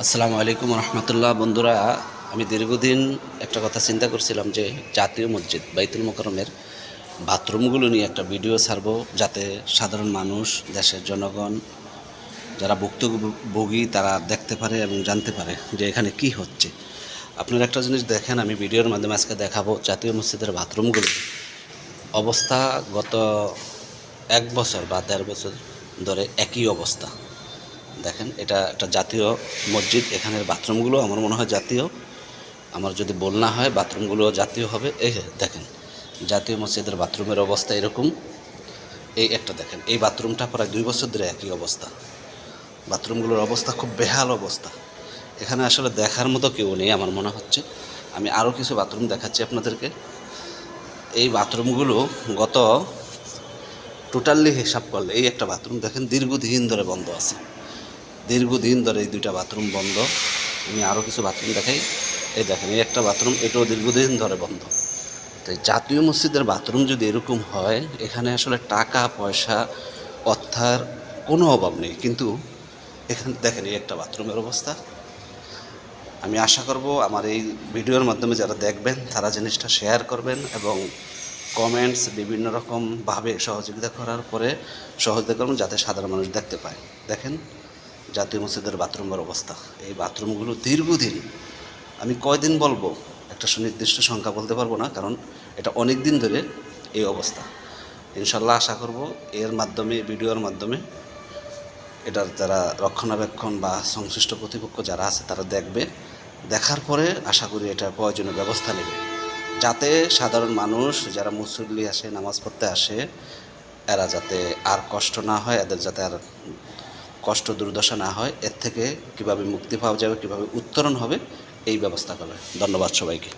আসসালামু আলাইকুম রহমতুল্লাহ। বন্ধুরা, আমি দীর্ঘদিন একটা কথা চিন্তা করছিলাম যে জাতীয় মসজিদ বাইতুল মোকাররমের বাথরুমগুলো নিয়ে একটা ভিডিও ছাড়বো, যাতে সাধারণ মানুষ, দেশের জনগণ যারা ভুক্তভোগী তারা দেখতে পারে এবং জানতে পারে যে এখানে কি হচ্ছে। আপনারা একটা জিনিস দেখেন, আমি ভিডিওর মাধ্যমে আজকে দেখাবো জাতীয় মসজিদের বাথরুমগুলো অবস্থা গত 1 বছর বা 1.5 বছর ধরে একই অবস্থা। দেখেন, এটা একটা জাতীয় মসজিদ, এখানের বাথরুমগুলো আমার মনে হয় জাতীয়। আমার যদি বল না হয়, বাথরুমগুলো জাতীয় হবে। এই দেখেন, জাতীয় মসজিদের বাথরুমের অবস্থা এরকম। এই একটা দেখেন, এই বাথরুমটা প্রায় 2 বছর ধরে একই অবস্থা। বাথরুমগুলোর অবস্থা খুব বেহাল অবস্থা। এখানে আসলে দেখার মতো কেউ নেই আমার মনে হচ্ছে। আমি আরও কিছু বাথরুম দেখাচ্ছি আপনাদেরকে। এই বাথরুমগুলো গত টোটালি হিসাব করলে, এই একটা বাথরুম দেখেন দীর্ঘদিন ধরে বন্ধ আছে। দীর্ঘদিন ধরে এই 2টা বাথরুম বন্ধ। আমি আরও কিছু বাথরুম দেখাই। এই দেখেন, এই একটা বাথরুম, এটাও দীর্ঘদিন ধরে বন্ধ। তো জাতীয় মসজিদের বাথরুম যদি এরকম হয়, এখানে আসলে টাকা পয়সা অর্থার কোনো অভাব নেই। কিন্তু এখানে দেখেন, এই একটা বাথরুমের অবস্থা। আমি আশা করব আমার এই ভিডিওর মাধ্যমে যারা দেখবেন তারা জিনিসটা শেয়ার করবেন এবং কমেন্টস বিভিন্ন রকমভাবে সহযোগিতা করার পরে সহযোগিতা করবেন, যাতে সাধারণ মানুষ দেখতে পায়। দেখেন জাতীয় মসজিদের বাথরুমের অবস্থা। এই বাথরুমগুলো দীর্ঘদিন, আমি কয়দিন বলবো একটা সুনির্দিষ্ট সংখ্যা বলতে পারবো না, কারণ এটা অনেক দিন ধরে এই অবস্থা। ইনশাল্লাহ আশা করব এর মাধ্যমে, ভিডিওর মাধ্যমে এটার যারা রক্ষণাবেক্ষণ বা সংশ্লিষ্ট কর্তৃপক্ষ যারা আছে তারা দেখবে। দেখার পরে আশা করি এটা প্রয়োজনীয় ব্যবস্থা নেবে, যাতে সাধারণ মানুষ যারা মুসল্লি আসে, নামাজ পড়তে আসে, এরা যাতে আর কষ্ট না হয়, এদের যাতে আর কষ্ট দুর্দশা না হয়। এর থেকে কীভাবে মুক্তি পাওয়া যাবে, কীভাবে উত্তরণ হবে, এই ব্যবস্থা করবে। ধন্যবাদ সবাইকে।